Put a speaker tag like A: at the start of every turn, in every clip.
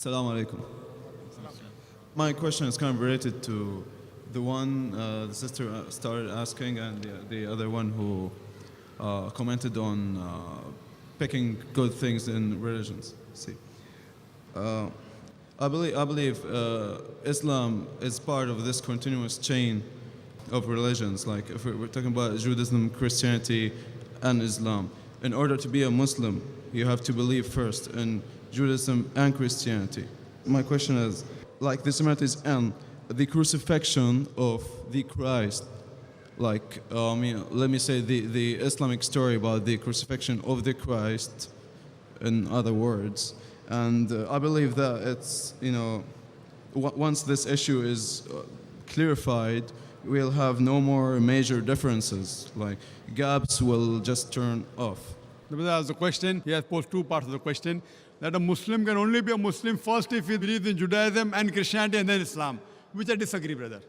A: Assalamu alaikum. My question is kind of related to the one the sister started asking, and the other one who commented on picking good things in religions. See, uh, I believe Islam is part of this continuous chain of religions. Like if we're talking about Judaism, Christianity, and Islam, in order to be a Muslim, you have to believe first in Judaism and Christianity. My question is, like the similarities and the crucifixion of the Christ, like let me say the Islamic story about the crucifixion of the Christ, in other words, and I believe that it's once this issue is clarified, we'll have no more major differences. Like gaps will just turn off.
B: The brother asked the question, he has posed two parts of the question, that a Muslim can only be a Muslim first if he believes in Judaism and Christianity and then Islam, which I disagree, brother.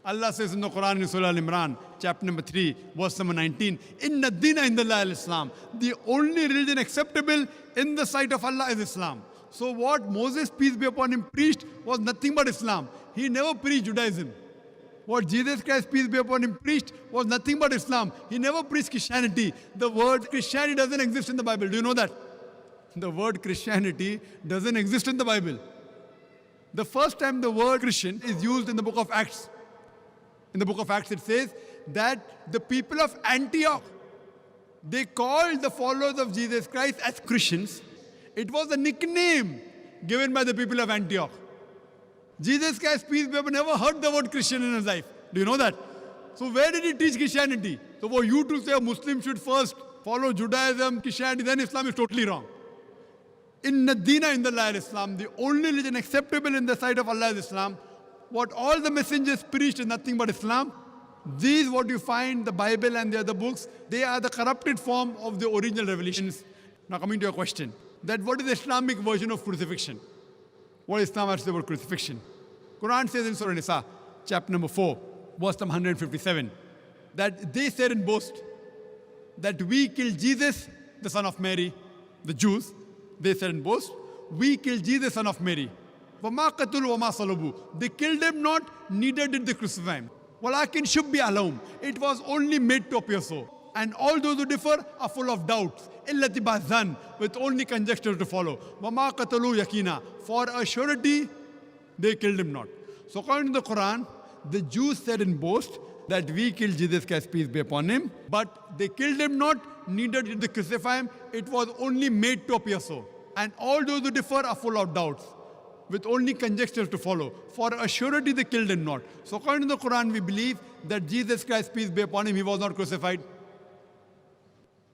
B: Allah says in the Quran in Surah Al-Imran, chapter number 3, verse number 19, Inna dina indallah al-Islam. The only religion acceptable in the sight of Allah is Islam. So what Moses, peace be upon him, preached was nothing but Islam. He never preached Judaism. What Jesus Christ, peace be upon him, preached was nothing but Islam. He never preached Christianity. The word Christianity doesn't exist in the Bible. Do you know that? The word Christianity doesn't exist in the Bible. The first time the word Christian is used in the book of Acts. In the book of Acts it says that the people of Antioch, they called the followers of Jesus Christ as Christians. It was a nickname given by the people of Antioch. Jesus Christ, peace be upon him, never heard the word Christian in his life. Do you know that? So where did he teach Christianity? So for you to say a Muslim should first follow Judaism, Christianity, then Islam is totally wrong. Inna dina indallah al-Islam, the only religion acceptable in the sight of Allah is Islam. What all the messengers preached is nothing but Islam. These, what you find, the Bible and the other books, they are the corrupted form of the original revelations. Now coming to your question, that what is the Islamic version of crucifixion? What Islam has to say about crucifixion? Quran says in Surah Nisa, chapter number 4, verse number 157, that they said in boast that we killed Jesus, the son of Mary, the Jews. They said in boast, we killed Jesus, son of Mary. وَمَا قَتُلُوا وَمَا صَلَبُوا. They killed him not, neither did they crucify him. وَلَكِنْ شُبِّهَ لَهُمْ. It was only made to appear so. And all those who differ are full of doubts. إِلَّا اتِّبَاعَ with only conjecture to follow. وَمَا قَتَلُوا يَقِينًا. For a surety, they killed him not. So according to the Quran, the Jews said in boast that we killed Jesus Christ, peace be upon him, but they killed him not, neither did they crucify him. It was only made to appear so. And all those who differ are full of doubts, with only conjectures to follow. For a surety they killed him not. So according to the Quran, we believe that Jesus Christ, peace be upon him, he was not crucified.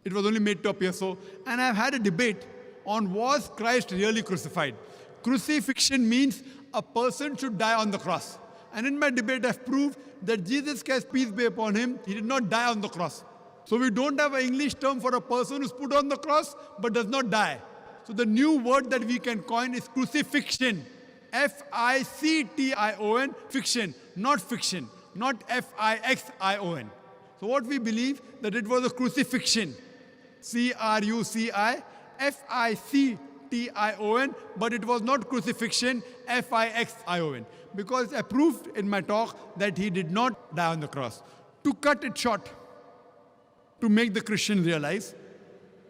B: It was only made to appear so. And I've had a debate on was Christ really crucified. Crucifixion means a person should die on the cross. And in my debate, I've proved that Jesus Christ, peace be upon him, he did not die on the cross. So we don't have an English term for a person who's put on the cross but does not die. So the new word that we can coin is crucifixion. F-I-C-T-I-O-N, fiction, not fiction, not F-I-X-I-O-N. So what we believe, that it was a crucifixion. C-R-U-C-I-F-I-C-T-I-O-N, but it was not crucifixion, F-I-X-I-O-N. Because I proved in my talk that he did not die on the cross. To cut it short, to make the Christians realize,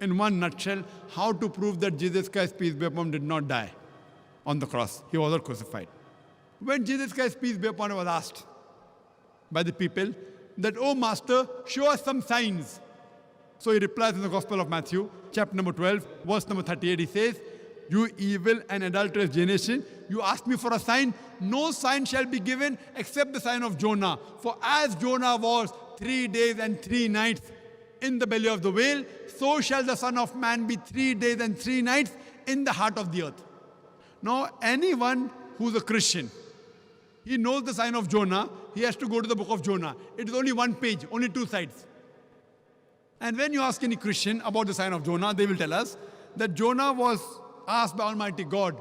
B: in one nutshell, how to prove that Jesus Christ, peace be upon him, did not die on the cross. He was not crucified. When Jesus Christ, peace be upon him, was asked by the people that, "Oh Master, show us some signs." So he replies in the Gospel of Matthew, chapter number 12, verse number 38, he says, "You evil and adulterous generation, you ask me for a sign. No sign shall be given except the sign of Jonah. For as Jonah was 3 days and 3 nights in the belly of the whale, so shall the Son of Man be 3 days and 3 nights in the heart of the earth." Now, anyone who's a Christian, he knows the sign of Jonah, he has to go to the book of Jonah. It is only one page, only 2 sides. And when you ask any Christian about the sign of Jonah, they will tell us that Jonah was asked by Almighty God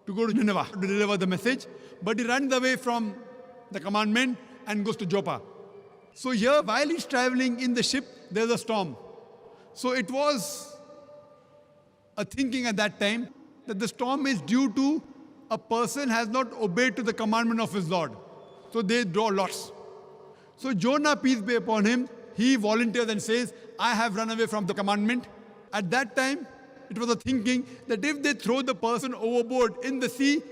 B: to go to Nineveh to deliver the message, but he runs away from the commandment and goes to Joppa. So here, while he's traveling in the ship, there's a storm. So it was a thinking at that time that the storm is due to a person has not obeyed to the commandment of his Lord. So they draw lots. So Jonah, peace be upon him, he volunteers and says, I have run away from the commandment. At that time, it was a thinking that if they throw the person overboard in the sea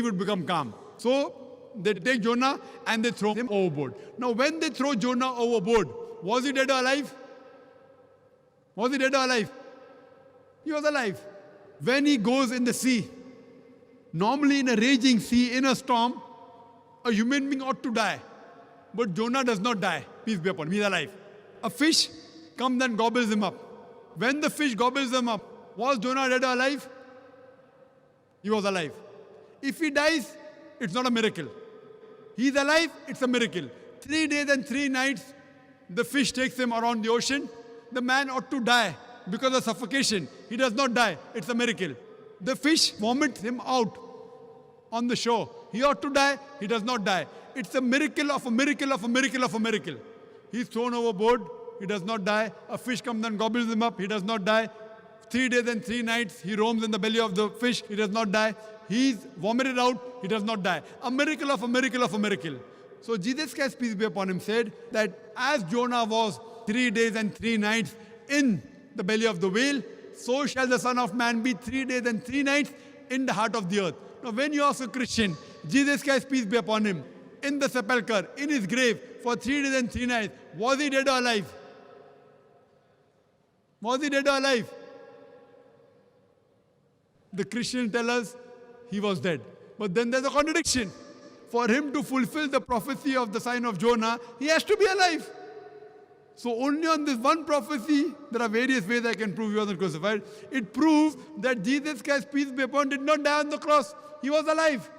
B: would become calm. So they take Jonah and they throw him overboard. Now when they throw Jonah overboard, was he dead or alive? Was he dead or alive? He was alive. When he goes in the sea, normally in a raging sea, in a storm, a human being ought to die. But Jonah does not die. Peace be upon him. He is alive. A fish comes and gobbles him up. When the fish gobbles him up, was Jonah dead or alive? He was alive. If he dies, it's not a miracle. He is alive, it's a miracle. 3 days and 3 nights, the fish takes him around the ocean. The man ought to die because of suffocation. He does not die. It's a miracle. The fish vomits him out on the shore. He ought to die. He does not die. It's a miracle of a miracle of a miracle of a miracle. He's thrown overboard. He does not die. A fish comes and gobbles him up. He does not die. 3 days and 3 nights, he roams in the belly of the fish. He does not die. He's vomited out. He does not die. A miracle of a miracle of a miracle. So Jesus Christ, peace be upon him, said that as Jonah was 3 days and 3 nights in the belly of the whale, so shall the Son of Man be 3 days and 3 nights in the heart of the earth. Now when you ask a Christian, Jesus Christ, peace be upon him, in the sepulchre, in his grave, for 3 days and 3 nights, was he dead or alive? Was he dead or alive? The Christians tell us he was dead. But then there's a contradiction. For him to fulfill the prophecy of the sign of Jonah, he has to be alive. So only on this one prophecy, there are various ways I can prove he wasn't crucified. It proves that Jesus Christ, peace be upon him, did not die on the cross. He was alive.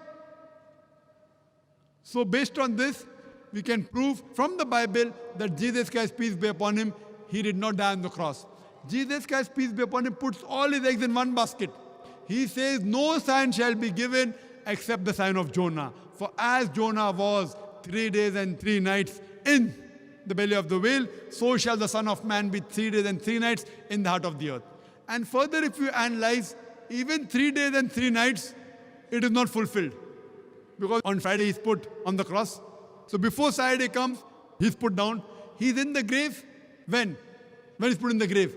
B: So based on this, we can prove from the Bible that Jesus Christ, peace be upon him, he did not die on the cross. Jesus Christ, peace be upon him, puts all his eggs in one basket. He says, no sign shall be given except the sign of Jonah. For as Jonah was 3 days and 3 nights in the belly of the whale, so shall the Son of Man be 3 days and 3 nights in the heart of the earth. And further, if you analyze, even 3 days and 3 nights, it is not fulfilled. Because on Friday he's put on the cross. So before Saturday comes, he's put down. He's in the grave. When? When he's put in the grave?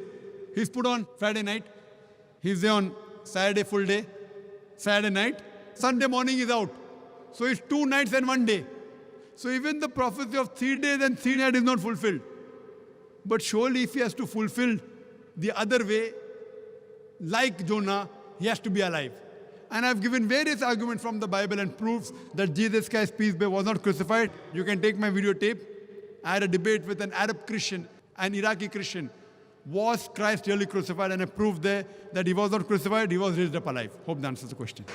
B: He's put on Friday night. He's there on Saturday full day. Saturday night. Sunday morning is out. So it's 2 nights and 1 day. So even the prophecy of 3 days and 3 nights is not fulfilled. But surely if he has to fulfill the other way, like Jonah, he has to be alive. And I've given various arguments from the Bible and proofs that Jesus Christ, peace be, was not crucified. You can take my videotape. I had a debate with an Arab Christian, an Iraqi Christian. Was Christ really crucified? And I proved there that he was not crucified, he was raised up alive. Hope that answers the question.